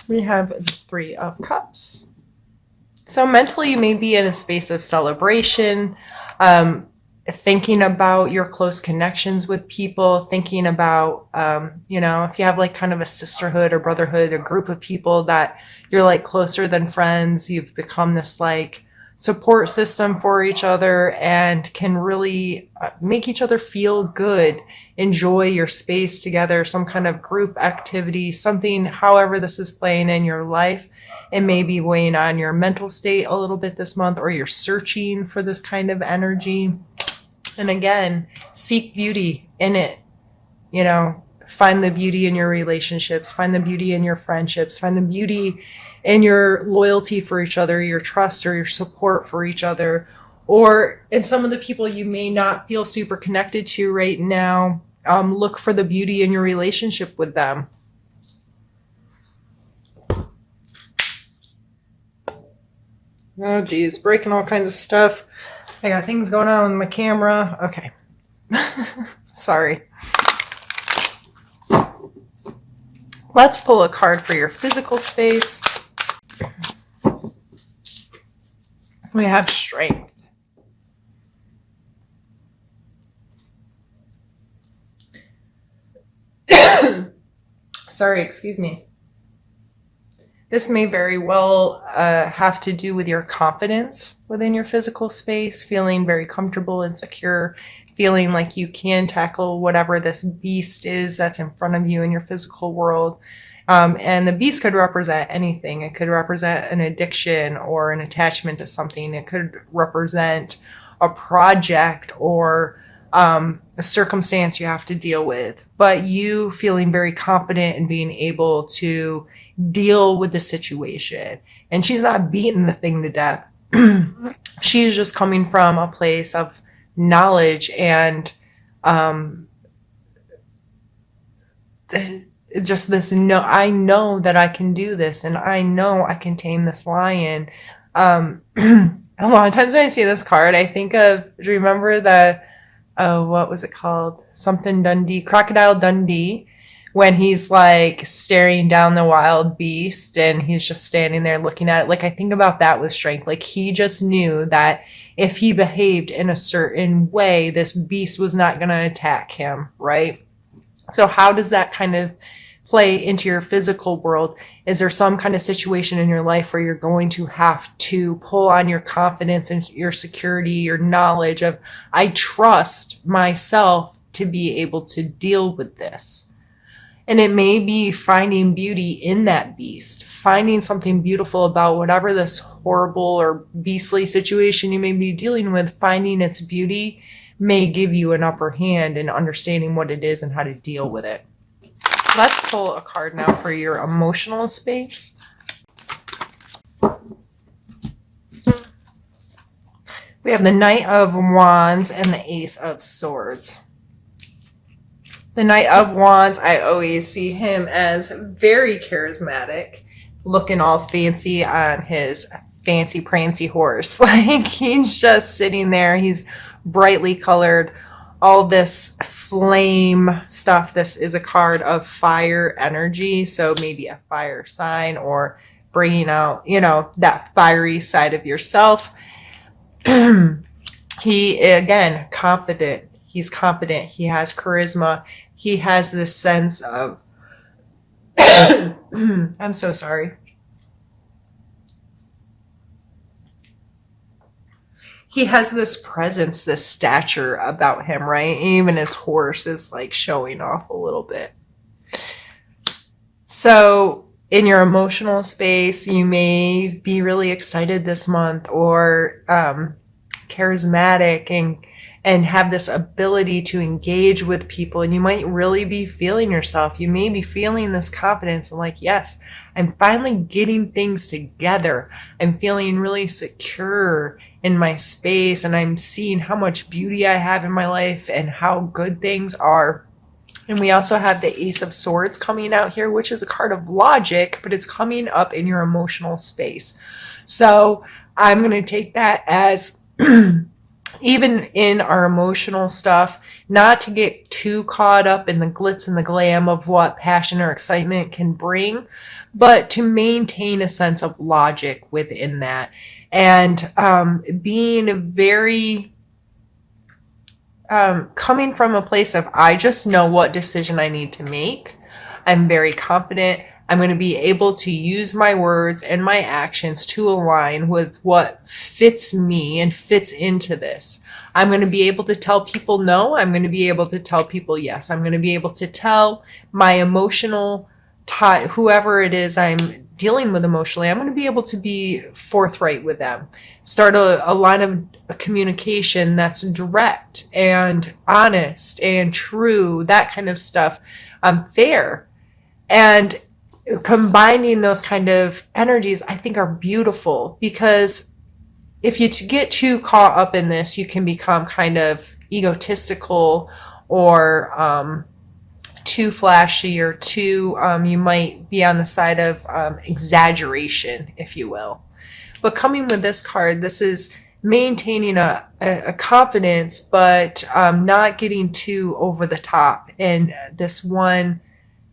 We have the Three of Cups. So mentally, you may be in a space of celebration, thinking about your close connections with people, thinking about, if you have like kind of a sisterhood or brotherhood, a group of people that you're like closer than friends, you've become this like support system for each other and can really make each other feel good, enjoy your space together, some kind of group activity, something, however this is playing in your life. It may be weighing on your mental state a little bit this month, or you're searching for this kind of energy. And again, seek beauty in it. Find the beauty in your relationships, find the beauty in your friendships, find the beauty in your loyalty for each other, your trust or your support for each other, or in some of the people you may not feel super connected to right now. Look for the beauty in your relationship with them. Oh geez, breaking all kinds of stuff. I got things going on with my camera. Okay. Sorry. Let's pull a card for your physical space. We have Strength. Sorry, excuse me. This may very well have to do with your confidence within your physical space, feeling very comfortable and secure, feeling like you can tackle whatever this beast is that's in front of you in your physical world. And the beast could represent anything. It could represent an addiction or an attachment to something. It could represent a project or a circumstance you have to deal with. But you feeling very confident and being able to deal with the situation. And she's not beating the thing to death. She's just coming from a place of knowledge and just this I know that I can do this, and I know I can tame this lion. A lot of times when I see this card, I think of, do you remember the what was it called? Something Dundee, Crocodile Dundee, when he's like staring down the wild beast and he's just standing there looking at it. Like, I think about that with Strength. Like, he just knew that if he behaved in a certain way, this beast was not going to attack him, right? So how does that kind of play into your physical world? Is there some kind of situation in your life where you're going to have to pull on your confidence and your security, your knowledge of, I trust myself to be able to deal with this? And it may be finding beauty in that beast, finding something beautiful about whatever this horrible or beastly situation you may be dealing with. Finding its beauty may give you an upper hand in understanding what it is and how to deal with it. Let's pull a card now for your emotional space. We have the Knight of Wands and the Ace of Swords. The Knight of Wands, I always see him as very charismatic, looking all fancy on his fancy prancy horse. Like, he's just sitting there. He's brightly colored, all this flame stuff. This is a card of fire energy, so maybe a fire sign or bringing out, that fiery side of yourself. He, again, confident. He's confident. He has charisma. He has this sense of I'm so sorry. He has this presence, this stature about him, right? Even his horse is like showing off a little bit. So in your emotional space, you may be really excited this month, or charismatic and have this ability to engage with people, and you might really be feeling yourself. You may be feeling this confidence and like, yes, I'm finally getting things together. I'm feeling really secure in my space, and I'm seeing how much beauty I have in my life and how good things are. And we also have the Ace of Swords coming out here, which is a card of logic, but it's coming up in your emotional space. So I'm going to take that as even in our emotional stuff, not to get too caught up in the glitz and the glam of what passion or excitement can bring, but to maintain a sense of logic within that. And being very, coming from a place of, I just know what decision I need to make. I'm very confident. I'm going to be able to use my words and my actions to align with what fits me and fits into this. I'm going to be able to tell people no. I'm going to be able to tell people yes. I'm going to be able to tell my emotional type, whoever it is I'm dealing with emotionally, I'm going to be able to be forthright with them. Start a line of communication that's direct and honest and true, that kind of stuff, fair. And combining those kind of energies, I think, are beautiful, because if you get too caught up in this, you can become kind of egotistical, or too flashy, or too, you might be on the side of exaggeration, if you will. But coming with this card, this is maintaining a confidence, but not getting too over the top. And this one,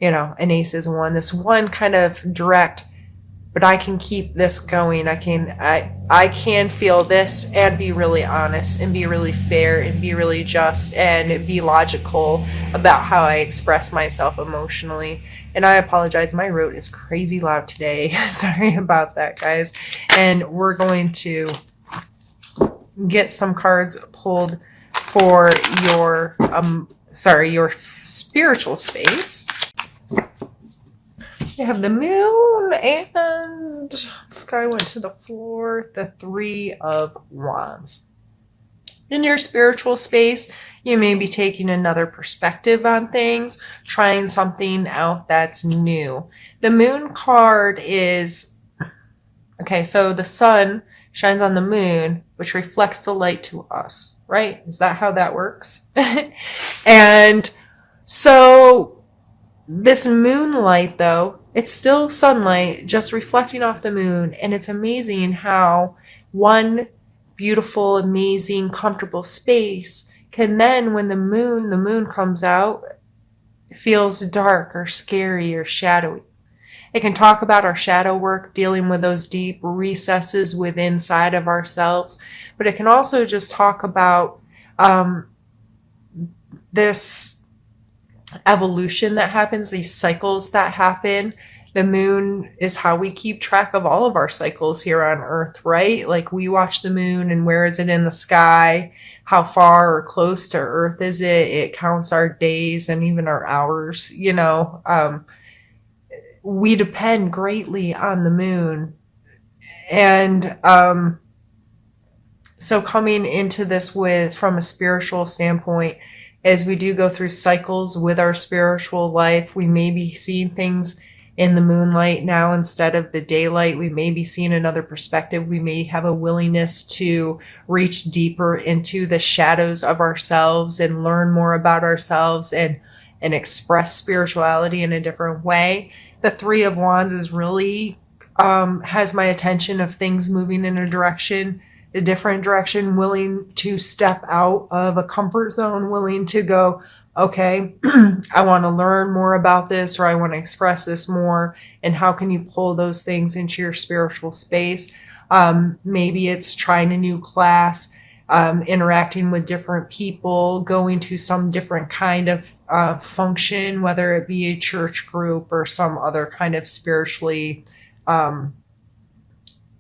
an ace is one, this one kind of direct, but I can keep this going. I can feel this and be really honest and be really fair and be really just and be logical about how I express myself emotionally. And I apologize, my rote is crazy loud today. Sorry about that, guys. And we're going to get some cards pulled for your your spiritual space. You have the moon, and sky went to the floor, the Three of Wands. In your spiritual space, you may be taking another perspective on things, trying something out that's new. The moon card is, okay, so the sun shines on the moon, which reflects the light to us, right? Is that how that works? And so this moonlight, though, it's still sunlight just reflecting off the moon. And it's amazing how one beautiful, amazing, comfortable space can then, when the moon comes out, feels dark or scary or shadowy. It can talk about our shadow work, dealing with those deep recesses within inside of ourselves. But it can also just talk about this evolution that happens, these cycles that happen. The moon is how we keep track of all of our cycles here on Earth, right? Like, we watch the moon, and where is it in the sky? How far or close to Earth is it? It counts our days and even our hours. We depend greatly on the moon. And so coming into this from a spiritual standpoint, as we do go through cycles with our spiritual life, we may be seeing things in the moonlight now instead of the daylight. We may be seeing another perspective. We may have a willingness to reach deeper into the shadows of ourselves and learn more about ourselves and express spirituality in a different way. The Three of Wands is really has my attention of things moving in a different direction, willing to step out of a comfort zone, willing to go, okay, I want to learn more about this, or I want to express this more. And how can you pull those things into your spiritual space? Maybe it's trying a new class, interacting with different people, going to some different kind of function, whether it be a church group or some other kind of spiritually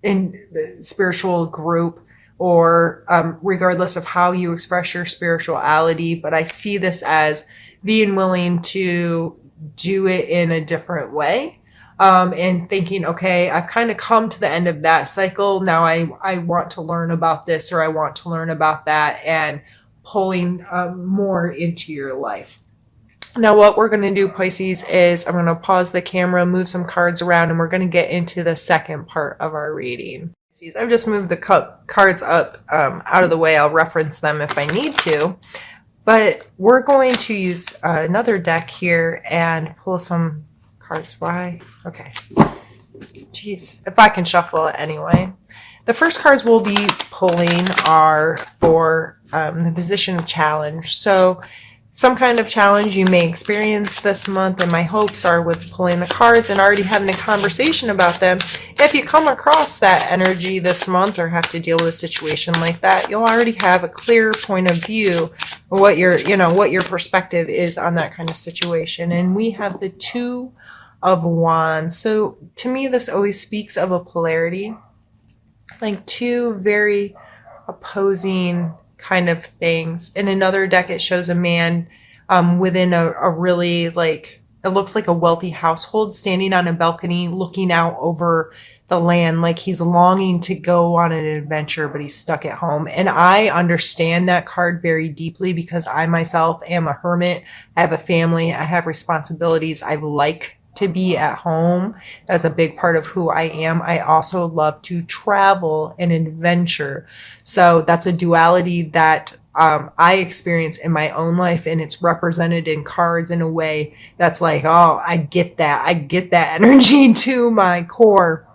in the spiritual group, or regardless of how you express your spirituality. But I see this as being willing to do it in a different way, and thinking, okay, I've kind of come to the end of that cycle. Now I want to learn about this, or I want to learn about that, and pulling more into your life. Now, what we're going to do, Pisces, is I'm going to pause the camera, move some cards around, and we're going to get into the second part of our reading. Pisces, I've just moved the cards up out of the way. I'll reference them if I need to. But we're going to use another deck here and pull some cards. Why? Okay. Jeez, if I can shuffle it anyway. The first cards we'll be pulling are for the position of challenge. So some kind of challenge you may experience this month, and my hopes are with pulling the cards and already having a conversation about them. If you come across that energy this month or have to deal with a situation like that, you'll already have a clear point of view of what your perspective is on that kind of situation. And we have the Two of Wands. So to me, this always speaks of a polarity, like two very opposing kind of things. In another deck, it shows a man within a really, like, it looks like a wealthy household standing on a balcony looking out over the land, like he's longing to go on an adventure, but he's stuck at home. And I understand that card very deeply because I myself am a hermit. I have a family. I have responsibilities. I like to be at home. That's a big part of who I am. I also love to travel and adventure. So that's a duality that I experience in my own life, and it's represented in cards in a way that's like, oh, I get that. I get that energy to my core.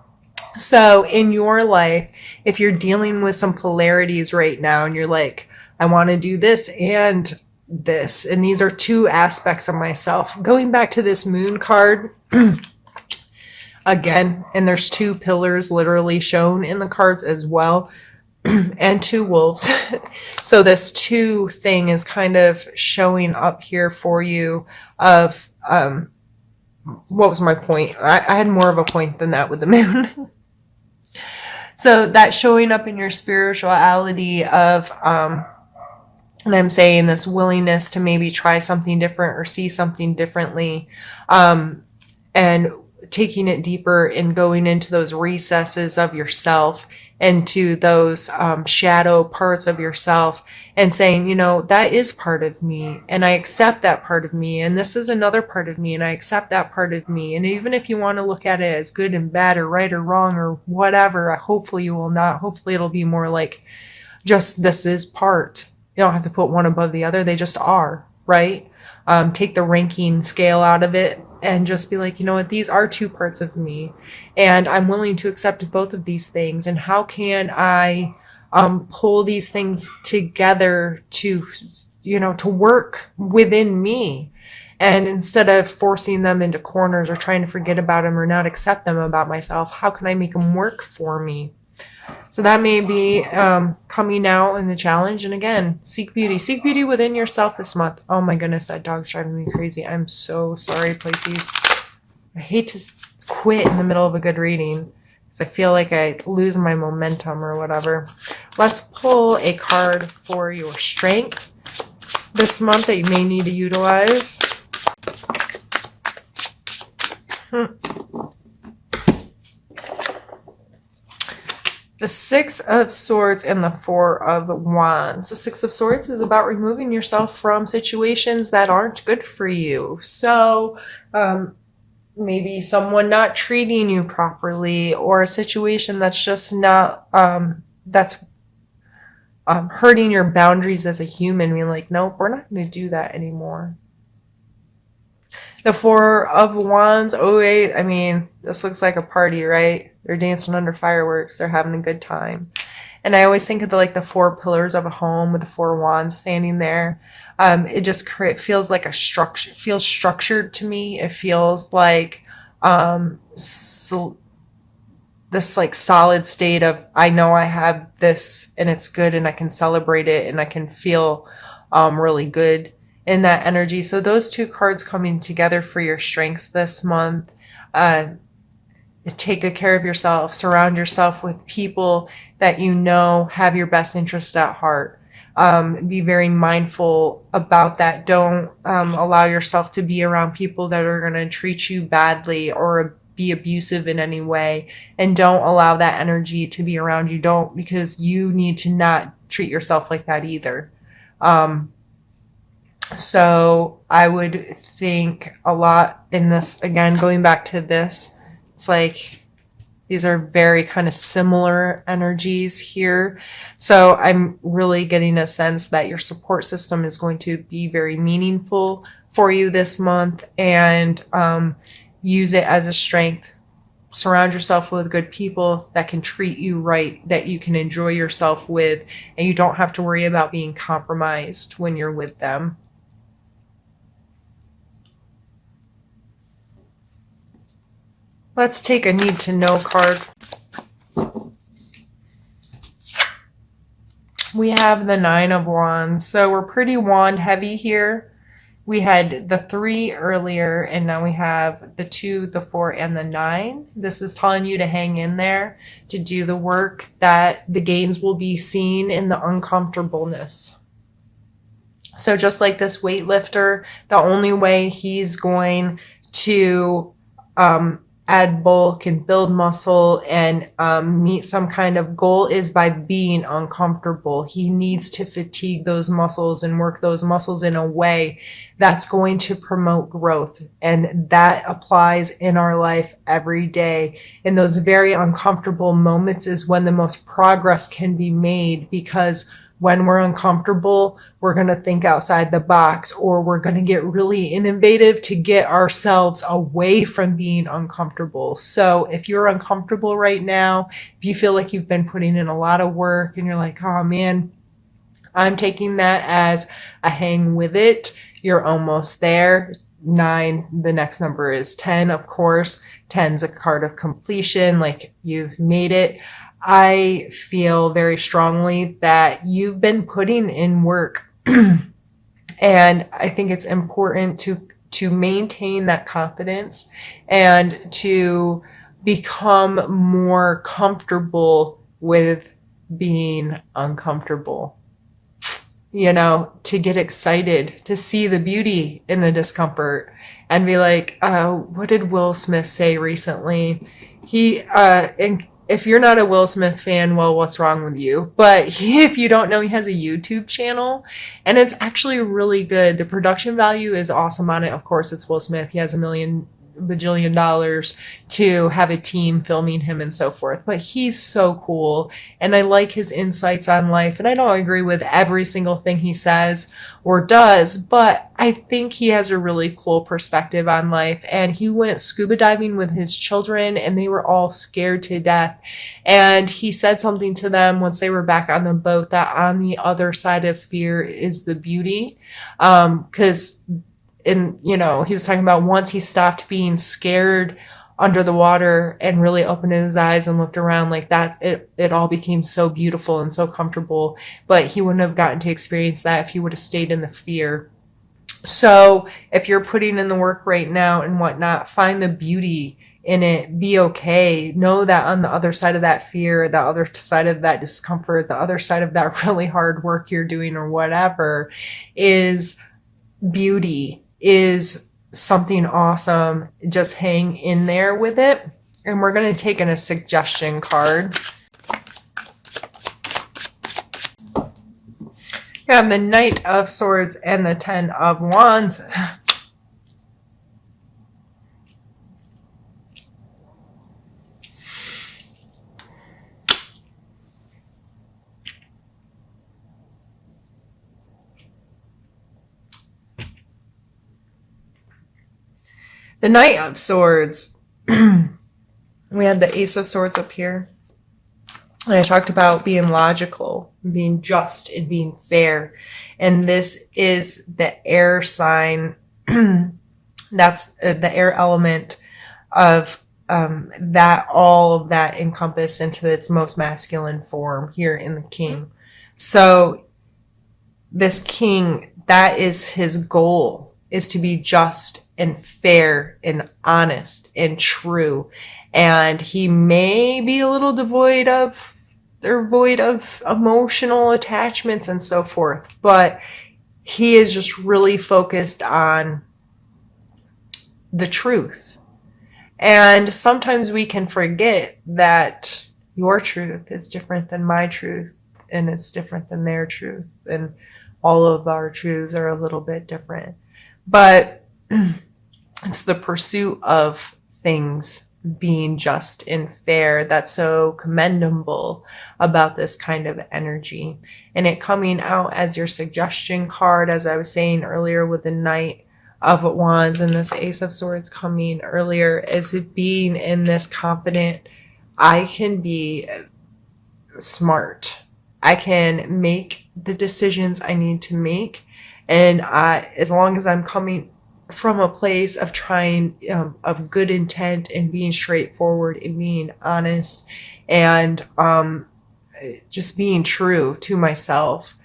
So in your life, if you're dealing with some polarities right now and you're like, I want to do this and this, and these are two aspects of myself. Going back to this moon card again, and there's two pillars literally shown in the cards as well, and two wolves. So this two thing is kind of showing up here for you of what was my point? I had more of a point than that with the moon. So that showing up in your spirituality of and I'm saying this willingness to maybe try something different or see something differently, and taking it deeper and going into those recesses of yourself, into those shadow parts of yourself, and saying, you know, that is part of me, and I accept that part of me, and this is another part of me, and I accept that part of me. And even if you want to look at it as good and bad or right or wrong or whatever, hopefully you will not. Hopefully it'll be more like just this is part. You don't have to put one above the other. They just are, right? Take the ranking scale out of it and just be like, you know what? These are two parts of me, and I'm willing to accept both of these things. And how can I pull these things together to, you know, to work within me? And instead of forcing them into corners or trying to forget about them or not accept them about myself, how can I make them work for me? So that may be coming out in the challenge. And again, seek beauty. Seek beauty within yourself this month. Oh my goodness, that dog's driving me crazy. I'm so sorry, Pisces. I hate to quit in the middle of a good reading because I feel like I lose my momentum or whatever. Let's pull a card for your strength this month that you may need to utilize. The Six of Swords and the Four of Wands. The Six of Swords is about removing yourself from situations that aren't good for you. So maybe someone not treating you properly, or a situation that's just not, that's hurting your boundaries as a human. Being like, nope, we're not going to do that anymore. The Four of Wands, oh wait, I mean, this looks like a party, right? They're dancing under fireworks. They're having a good time. And I always think of the four pillars of a home with the four wands standing there. It just feels like a structure, feels structured to me. It feels like this like solid state of, I know I have this and it's good and I can celebrate it and I can feel really good in that energy. So those two cards coming together for your strengths this month. Take good care of yourself. Surround yourself with people that you know have your best interest at heart. Be very mindful about that. Don't allow yourself to be around people that are going to treat you badly or be abusive in any way. And don't allow that energy to be around you. Don't, because you need to not treat yourself like that either. So I would think a lot in this, again, going back to this, it's like these are very kind of similar energies here. So I'm really getting a sense that your support system is going to be very meaningful for you this month, and use it as a strength surround yourself with good people that can treat you right, that you can enjoy yourself with, and you don't have to worry about being compromised when you're with them. Let's take a need to know card. We have the Nine of Wands. So we're pretty wand heavy here. We had the 3 earlier, and now we have the 2, the 4, and the 9. This is telling you to hang in there, to do the work, that the gains will be seen in the uncomfortableness. So just like this weightlifter, the only way he's going to add bulk and build muscle and meet some kind of goal is by being uncomfortable. He needs to fatigue those muscles and work those muscles in a way that's going to promote growth. And that applies in our life every day. In those very uncomfortable moments is when the most progress can be made, because when we're uncomfortable, we're going to think outside the box, or we're going to get really innovative to get ourselves away from being uncomfortable. So if you're uncomfortable right now, if you feel like you've been putting in a lot of work and you're like, oh man, I'm taking that as a hang with it. You're almost there. 9, the next number is 10, of course. 10's a card of completion, like you've made it. I feel very strongly that you've been putting in work. And I think it's important to maintain that confidence and to become more comfortable with being uncomfortable. You know, to get excited, to see the beauty in the discomfort and be like, what did Will Smith say recently? If you're not a Will Smith fan, well, what's wrong with you? But if you don't know, he has a YouTube channel, and it's actually really good. The production value is awesome on it. Of course, it's Will Smith. He has $1 bajillion to have a team filming him and so forth. But he's so cool, and I like his insights on life. And I don't agree with every single thing he says or does, but I think he has a really cool perspective on life. And he went scuba diving with his children, and they were all scared to death. And he said something to them once they were back on the boat, that on the other side of fear is the beauty. You know, he was talking about once he stopped being scared under the water and really opened his eyes and looked around like that, it all became so beautiful and so comfortable. But he wouldn't have gotten to experience that if he would have stayed in the fear. So if you're putting in the work right now and whatnot, find the beauty in it. Be okay. Know that on the other side of that fear, the other side of that discomfort, the other side of that really hard work you're doing or whatever, is beauty, is something awesome. Just hang in there with it. And we're going to take in a suggestion card. You have the Knight of Swords and the 10 of Wands. The Knight of Swords. We had the Ace of Swords up here. And I talked about being logical, being just, and being fair. And this is the air sign. That's the air element of that, all of that encompassed into its most masculine form here in the King. So this King, that is his goal, is to be just and fair and honest and true. And he may be a little devoid of emotional attachments and so forth, but he is just really focused on the truth. And sometimes we can forget that your truth is different than my truth, and it's different than their truth, and all of our truths are a little bit different. But it's the pursuit of things being just and fair that's so commendable about this kind of energy. And it coming out as your suggestion card, as I was saying earlier with the Knight of Wands and this Ace of Swords coming earlier is being in this confident, I can be smart. I can make the decisions I need to make. And as long as I'm coming from a place of trying, of good intent and being straightforward and being honest and just being true to myself,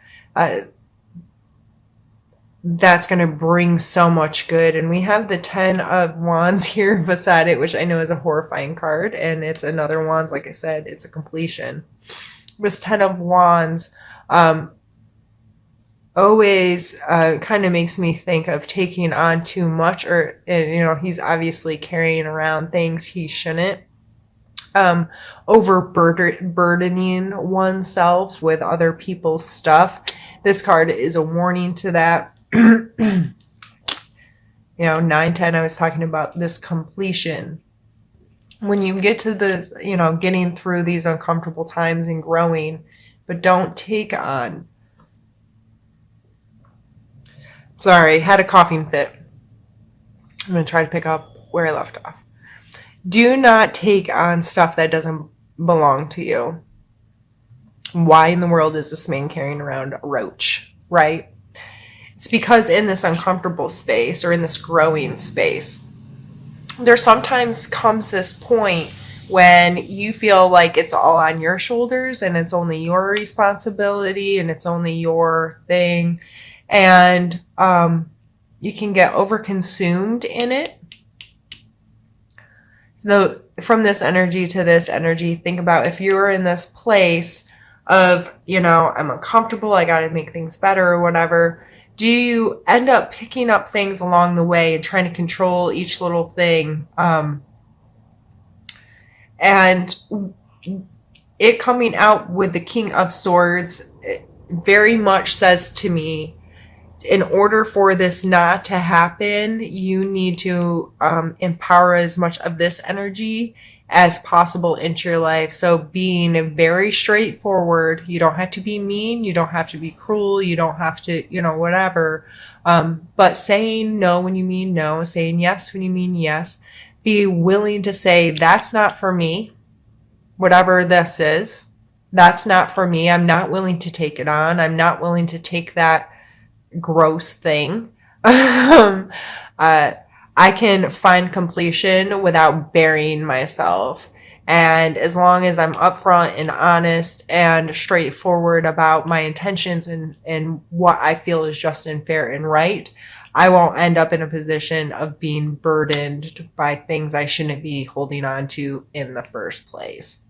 that's going to bring so much good. And we have the 10 of Wands here beside it, which I know is a horrifying card. And it's another Wands. Like I said, it's a completion. This 10 of Wands always kind of makes me think of taking on too much, or, you know, he's obviously carrying around things he shouldn't. Overburdening oneself with other people's stuff. This card is a warning to that. You know, 9-10, I was talking about this completion. When you get to this, you know, getting through these uncomfortable times and growing, but don't take on. Sorry, had a coughing fit. I'm going to try to pick up where I left off. Do not take on stuff that doesn't belong to you. Why in the world is this man carrying around a roach, right? It's because in this uncomfortable space or in this growing space, there sometimes comes this point when you feel like it's all on your shoulders and it's only your responsibility and it's only your thing. And you can get overconsumed in it. So from this energy to this energy, think about if you're in this place of, you know, I'm uncomfortable, I got to make things better or whatever. Do you end up picking up things along the way and trying to control each little thing? And it coming out with the King of Swords very much says to me, in order for this not to happen, you need to empower as much of this energy as possible into your life. So being very straightforward, you don't have to be mean, you don't have to be cruel, you don't have to, you know, whatever. But saying no when you mean no, saying yes when you mean yes. Be willing to say, that's not for me, whatever this is. That's not for me. I'm not willing to take it on. I'm not willing to take that gross thing. I can find completion without burying myself. And as long as I'm upfront and honest and straightforward about my intentions and what I feel is just and fair and right, I won't end up in a position of being burdened by things I shouldn't be holding on to in the first place.